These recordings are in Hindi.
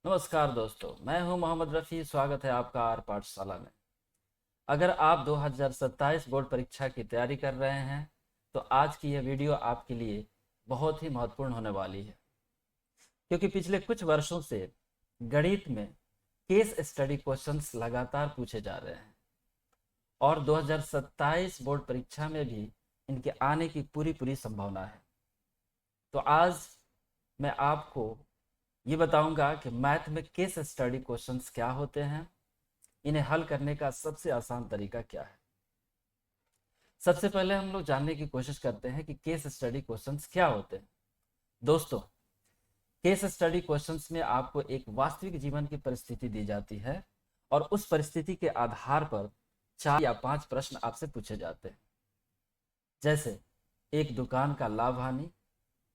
नमस्कार दोस्तों, मैं हूं मोहम्मद रफ़ी। स्वागत है आपका आर पाठशाला में। अगर आप 2027 बोर्ड परीक्षा की तैयारी कर रहे हैं तो आज की यह वीडियो आपके लिए बहुत ही महत्वपूर्ण होने वाली है, क्योंकि पिछले कुछ वर्षों से गणित में केस स्टडी क्वेश्चंस लगातार पूछे जा रहे हैं और 2027 बोर्ड परीक्षा में भी इनके आने की पूरी पूरी संभावना है। तो आज मैं आपको ये बताऊंगा कि मैथ में केस स्टडी क्वेश्चंस क्या होते हैं, इन्हें हल करने का सबसे आसान तरीका क्या है। सबसे पहले हम लोग जानने की कोशिश करते हैं कि केस स्टडी क्वेश्चंस क्या होते हैं। दोस्तों, केस स्टडी क्वेश्चंस में आपको एक वास्तविक जीवन की परिस्थिति दी जाती है और उस परिस्थिति के आधार पर 4 या 5 प्रश्न आपसे पूछे जाते हैं। जैसे एक दुकान का लाभ हानि,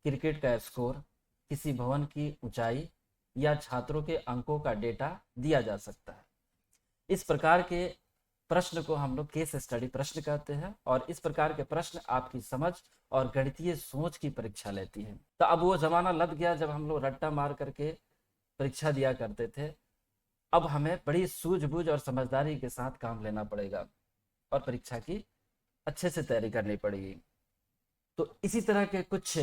क्रिकेट का स्कोर, किसी भवन की ऊंचाई या छात्रों के अंकों का डेटा दिया जा सकता है। इस प्रकार के प्रश्न को हम लोग केस स्टडी प्रश्न कहते हैं और इस प्रकार के प्रश्न आपकी समझ और गणितीय सोच की परीक्षा लेती है। तो अब वो जमाना लग गया जब हम लोग रट्टा मार करके परीक्षा दिया करते थे। अब हमें बड़ी सूझबूझ और समझदारी के साथ काम लेना पड़ेगा और परीक्षा की अच्छे से तैयारी करनी पड़ेगी। तो इसी तरह के कुछ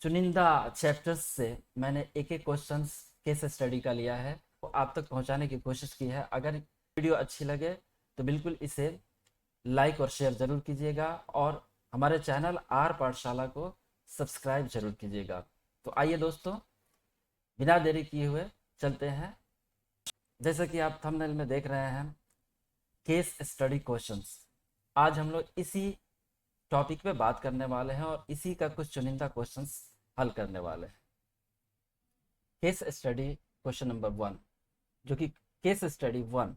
चुनिंदा चैप्टर्स से मैंने एक एक क्वेश्चन केस स्टडी का लिया है, तो आप तक पहुंचाने की कोशिश की है। अगर वीडियो अच्छी लगे तो बिल्कुल इसे लाइक और शेयर जरूर कीजिएगा और हमारे चैनल आर पाठशाला को सब्सक्राइब जरूर कीजिएगा। तो आइए दोस्तों, बिना देरी किए हुए चलते हैं। जैसा कि आप थंबनेल में देख रहे हैं, केस स्टडी क्वेश्चंस। आज हम लोग इसी टॉपिक पे बात करने वाले हैं और इसी का कुछ चुनिंदा क्वेश्चंस हल करने वाले हैं। केस स्टडी क्वेश्चन नंबर 1, जो कि केस स्टडी 1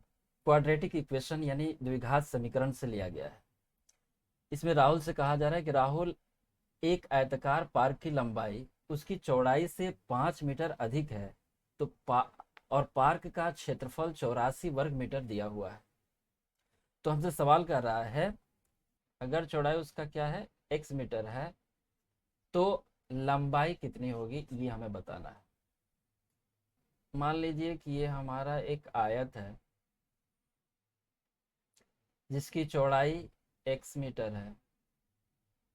क्वाड्रेटिक इक्वेशन यानी द्विघात समीकरण से लिया गया है। इसमें राहुल से कहा जा रहा है कि राहुल, एक आयताकार पार्क की लंबाई उसकी चौड़ाई से 5 मीटर अधिक है, तो और पार्क का क्षेत्रफल 84 वर्ग मीटर दिया हुआ है। तो हमसे सवाल कर रहा है, अगर चौड़ाई उसका क्या है, x मीटर है, तो लंबाई कितनी होगी, ये हमें बताना है। मान लीजिए कि ये हमारा एक आयत है जिसकी चौड़ाई x मीटर है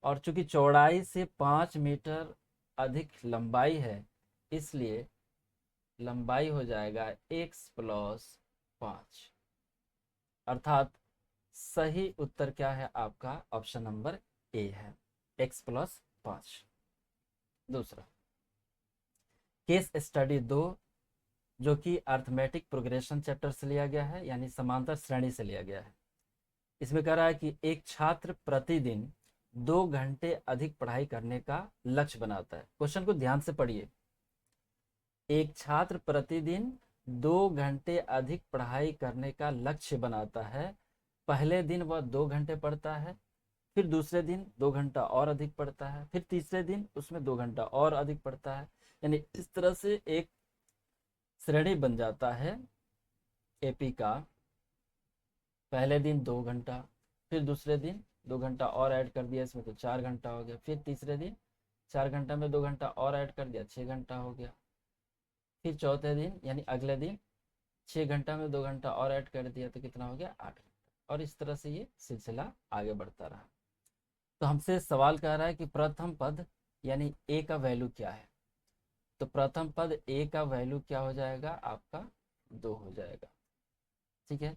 और चूंकि चौड़ाई से 5 मीटर अधिक लंबाई है, इसलिए लंबाई हो जाएगा x+5। अर्थात सही उत्तर क्या है आपका, ऑप्शन नंबर ए है, x+5। दूसरा केस स्टडी 2, जो कि अर्थमेटिक प्रोग्रेशन चैप्टर से लिया गया है, यानी समांतर श्रेणी से लिया गया है। इसमें कह रहा है कि एक छात्र प्रतिदिन 2 घंटे अधिक पढ़ाई करने का लक्ष्य बनाता है। क्वेश्चन को ध्यान से पढ़िए। एक छात्र प्रतिदिन 2 घंटे अधिक पढ़ाई करने का लक्ष्य बनाता है। पहले दिन वह 2 घंटे पढ़ता है, फिर दूसरे दिन 2 घंटा और अधिक पढ़ता है, फिर तीसरे दिन उसमें 2 घंटा और अधिक पढ़ता है। यानी इस तरह से एक श्रेणी बन जाता है एपी का। पहले दिन 2 घंटा, फिर दूसरे दिन 2 घंटा और ऐड कर दिया इसमें, तो 4 घंटा हो गया। फिर तीसरे दिन 4 घंटा में 2 घंटा और ऐड कर दिया, 6 घंटा हो गया। फिर चौथे दिन यानी अगले दिन 6 घंटा में 2 घंटा और ऐड कर दिया, तो कितना हो गया, 8 घंटा। और इस तरह से ये सिलसिला आगे बढ़ता रहा। तो हमसे सवाल कर रहा है कि प्रथम पद यानी ए का वैल्यू क्या है। तो प्रथम पद ए का वैल्यू क्या हो जाएगा आपका, 2 हो जाएगा। ठीक है,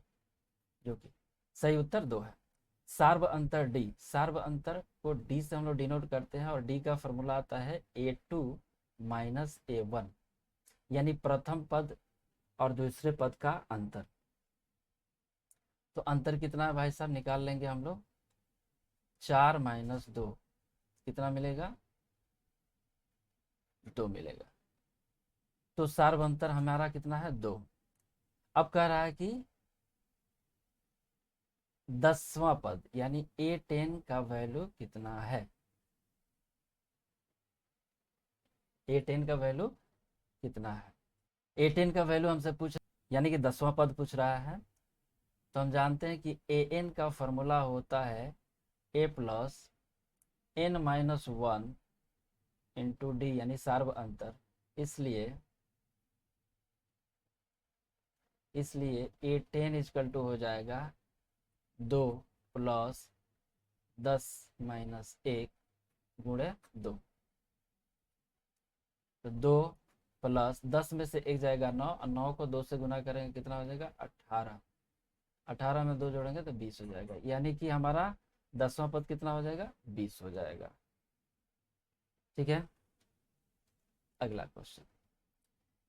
जो कि सही उत्तर 2 है। सार्व अंतर डी, सार्व अंतर को डी से हम लोग डिनोट करते हैं और डी का फॉर्मूला आता है A2 - A1, यानी प्रथम पद और दूसरे पद का अंतर। तो अंतर कितना है भाई साहब, निकाल लेंगे हम लोग। 4 - 2 कितना मिलेगा, 2 मिलेगा। तो सार्व अंतर हमारा कितना है, 2। अब कह रहा है कि 10वां पद यानी A10 का वैल्यू कितना है। A10 का वैल्यू कितना है, A10 का वैल्यू हमसे पूछ, यानी कि 10वां पद पूछ रहा है। तो हम जानते हैं कि AN का फॉर्मूला होता है A+N-1 इंटू डी, यानी सार्व अंतर। इसलिए इसलिए A10 इजकल टू हो जाएगा 2 प्लस 10 माइनस 1 गुणे 2। तो 2 प्लस 10 में से 1 जाएगा 9, और 9 को 2 से गुना करेंगे कितना हो जाएगा 18। 18 में 2 जोड़ेंगे तो 20 हो जाएगा, यानी कि हमारा 10वां पद कितना हो जाएगा 20 हो जाएगा। ठीक है, अगला क्वेश्चन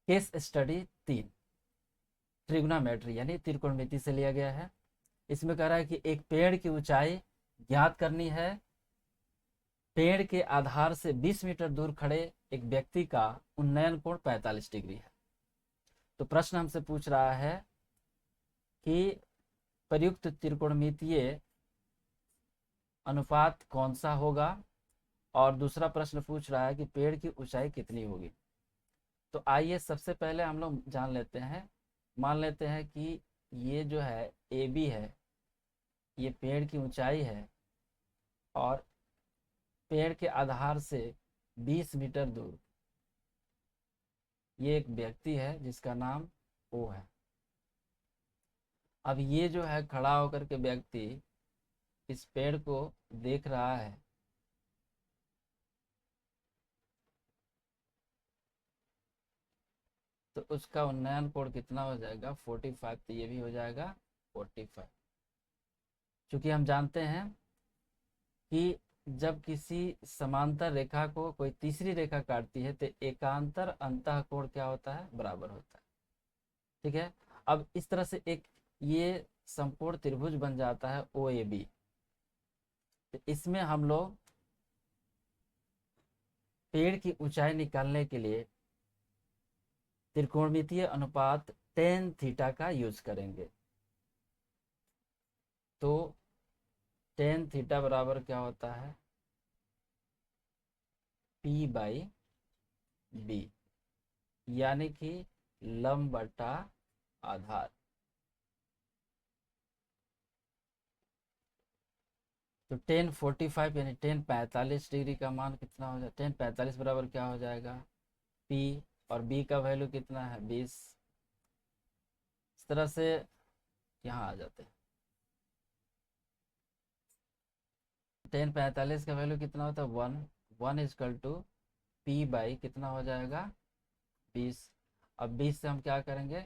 केस स्टडी 3 ट्रिग्नोमेट्री यानी त्रिकोणमिति से लिया गया है। इसमें कह रहा है कि एक पेड़ की ऊंचाई ज्ञात करनी है। पेड़ के आधार से 20 मीटर दूर खड़े एक व्यक्ति का उन्नयन कोण 45 डिग्री है। तो प्रश्न हमसे पूछ रहा है कि प्रयुक्त त्रिकोणमितीय अनुपात कौन सा होगा, और दूसरा प्रश्न पूछ रहा है कि पेड़ की ऊंचाई कितनी होगी। तो आइए सबसे पहले हम लोग जान लेते हैं, मान लेते हैं कि ये जो है AB है, ये पेड़ की ऊंचाई है, और पेड़ के आधार से 20 मीटर दूर ये एक व्यक्ति है जिसका नाम O है। अब ये जो है खड़ा होकर के व्यक्ति इस पेड़ को देख रहा है, तो उसका उन्नयन कोण कितना हो जाएगा 45। तो ये भी हो जाएगा 45। क्योंकि हम जानते हैं कि जब किसी समांतर रेखा को कोई तीसरी रेखा काटती है तो एकांतर अंतःकोण क्या होता है बराबर होता है। ठीक है, अब इस तरह से एक ये समकोण त्रिभुज बन जाता है OAB। तो इसमें हम लोग पेड़ की ऊंचाई निकालने के लिए त्रिकोणमितीय अनुपात tan थीटा का यूज करेंगे। तो tan थीटा बराबर क्या होता है P/B, यानी कि लंब बटा आधार। तो tan 45 यानी tan 45 डिग्री का मान कितना हो जाएगा, tan 45 बराबर क्या हो जाएगा P, और B का वैल्यू कितना है 20। इस तरह से यहाँ आ जाते हैं। tan 45 का वैल्यू कितना होता है 1 इजकल टू P/, कितना हो जाएगा 20। अब 20 से हम क्या करेंगे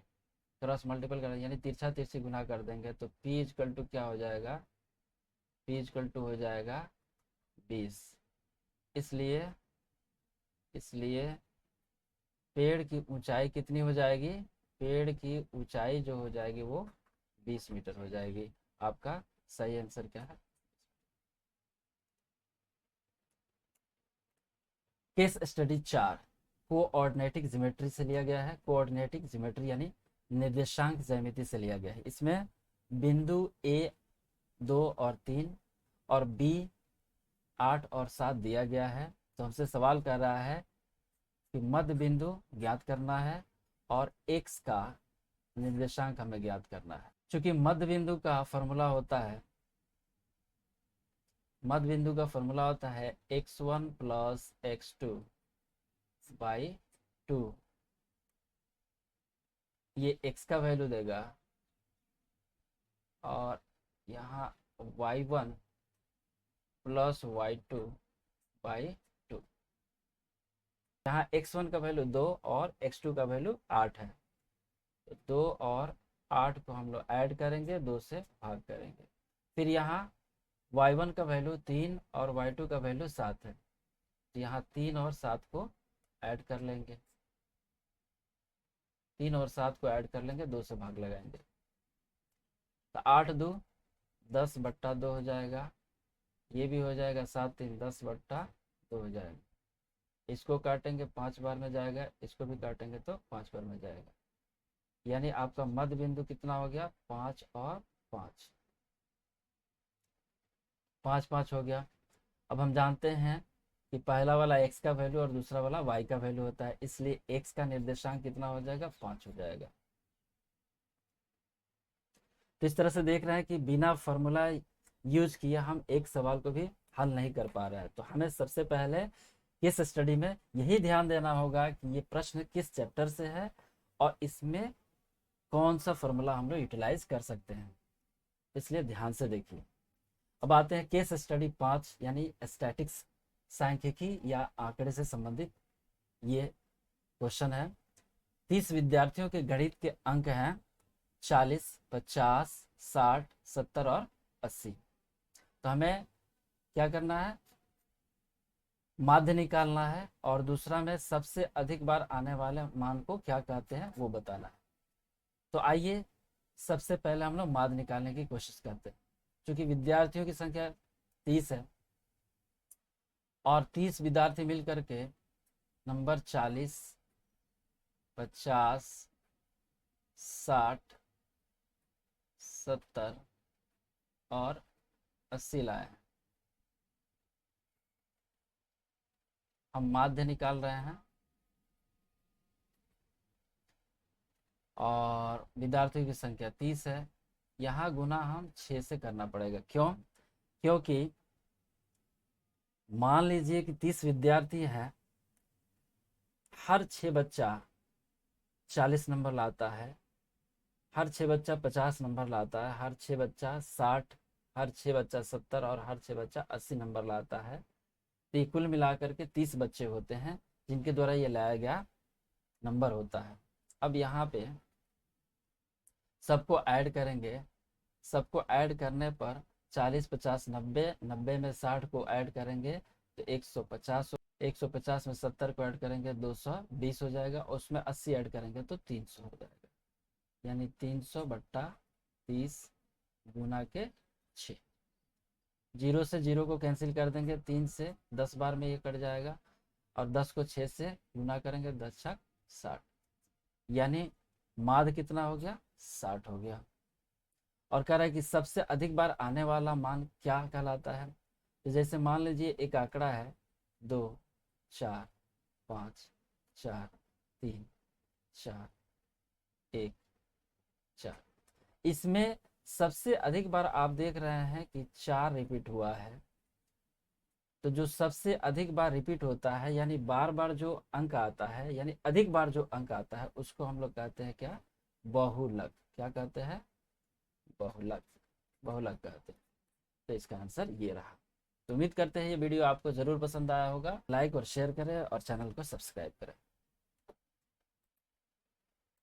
क्रॉस मल्टीपल करेंगे, यानी तिरछा तिरछी गुना कर देंगे। तो P इजकल टू क्या हो जाएगा, P इजकल टू हो जाएगा 20। इसलिए इसलिए पेड़ की ऊंचाई कितनी हो जाएगी, पेड़ की ऊंचाई जो हो जाएगी वो 20 मीटर हो जाएगी। आपका सही आंसर क्या है। केस स्टडी 4 कोऑर्डिनेटिक ज्योमेट्री से लिया गया है। कोऑर्डिनेटिक ज्योमेट्री यानी निर्देशांक ज्यामिति से लिया गया है। इसमें बिंदु A 2 और 3 और B 8 और 7 दिया गया है। तो हमसे सवाल कर रहा है कि मध्य बिंदु ज्ञात करना है और x का निर्देशांक हमें ज्ञात करना है। चूंकि मध्य बिंदु का फॉर्मूला होता है, मध्य बिंदु का फॉर्मूला होता है x1 प्लस x2 बाई 2। ये x का वैल्यू देगा, और यहाँ y1 प्लस y2 बाई 2। यहाँ x1 का वैल्यू 2 और x2 का वैल्यू 8 है। तो 2 और 8 को हम लोग ऐड करेंगे, 2 से भाग करेंगे। फिर यहाँ y1 का वैल्यू 3 और y2 का वैल्यू 7 है। तो यहाँ 3 और 7 को ऐड कर लेंगे, 3 और 7 को ऐड कर लेंगे, 2 से भाग लगाएंगे। तो 8 2 10 बट्टा 2 हो जाएगा, ये भी हो जाएगा 7 3 10 बट्टा 2 हो जाएगा। इसको काटेंगे 5 बार में जाएगा, इसको भी काटेंगे तो 5 बार में जाएगा। यानी आपका मध्य बिंदु कितना हो गया 5 और 5, 5 5 हो गया। अब हम जानते हैं कि पहला वाला x का वैल्यू और दूसरा वाला y का वैल्यू होता है, इसलिए x का निर्देशांक कितना हो जाएगा 5 हो जाएगा। तो इस तरह से देख रहे हैं कि बिना फॉर्मूला यूज किए हम एक सवाल को भी हल नहीं कर पा रहे हैं। तो हमें सबसे पहले इस स्टडी में यही ध्यान देना होगा कि ये प्रश्न किस चैप्टर से है और इसमें कौन सा फॉर्मूला हम लोग यूटिलाइज कर सकते हैं, इसलिए ध्यान से देखिए। अब आते हैं केस स्टडी 5 यानी स्टैटिक्स, सांख्यिकी या आंकड़े से संबंधित ये क्वेश्चन है। 30 विद्यार्थियों के गणित के अंक हैं 40, 50, 60, 70 और 80। तो हमें क्या करना है, माध्य निकालना है और दूसरा में सबसे अधिक बार आने वाले मान को क्या कहते हैं वो बताना है। तो आइए सबसे पहले हम लोग माध्य निकालने की कोशिश करते हैं। क्योंकि विद्यार्थियों की संख्या 30 है और 30 विद्यार्थी मिल करके नंबर 40, 50, 60, 70 और 80 लाए हैं। हम माध्य निकाल रहे हैं और विद्यार्थियों की संख्या 30 है। यहाँ गुना हम 6 से करना पड़ेगा। क्यों? क्योंकि मान लीजिए कि 30 विद्यार्थी हैं, हर 6 बच्चा 40 नंबर लाता है, हर 6 बच्चा 50 नंबर लाता है, हर 6 बच्चा 60, हर 6 बच्चा 70 और हर 6 बच्चा 80 नंबर लाता है। तो ये कुल मिलाकर के 30 बच्चे होते हैं जिनके द्वारा ये लाया गया नंबर होता है। अब यहाँ पे सबको ऐड करेंगे, सबको ऐड करने पर 40, 50, 90, 90 में 60 को ऐड करेंगे तो 150, 150 में 70 को ऐड करेंगे 220 हो जाएगा, उसमें 80 ऐड करेंगे तो 300 हो जाएगा। यानी 300 बट्टा 30 गुना के 6। 0 से 0 को कैंसिल कर देंगे, 3 से 10 बार में ये कट जाएगा और 10 को 6 से गुना करेंगे, 10 छक 60। यानी माध्य कितना हो गया, 60 हो गया। और कह रहा है कि सबसे अधिक बार आने वाला मान क्या कहलाता है। तो जैसे मान लीजिए एक आंकड़ा है 2, 4, 5, 4, 3, 4, 1, 4। इसमें सबसे अधिक बार आप देख रहे हैं कि 4 रिपीट हुआ है। तो जो सबसे अधिक बार रिपीट होता है यानी बार बार जो अंक आता है, यानी अधिक बार जो अंक आता है, उसको हम लोग कहते हैं क्या, बहुलक। क्या कहते हैं, बहुलक, बहुलक कहते हैं। तो इसका आंसर ये रहा। तो उम्मीद करते हैं ये वीडियो आपको जरूर पसंद आया होगा। लाइक और शेयर करें और चैनल को सब्सक्राइब करें।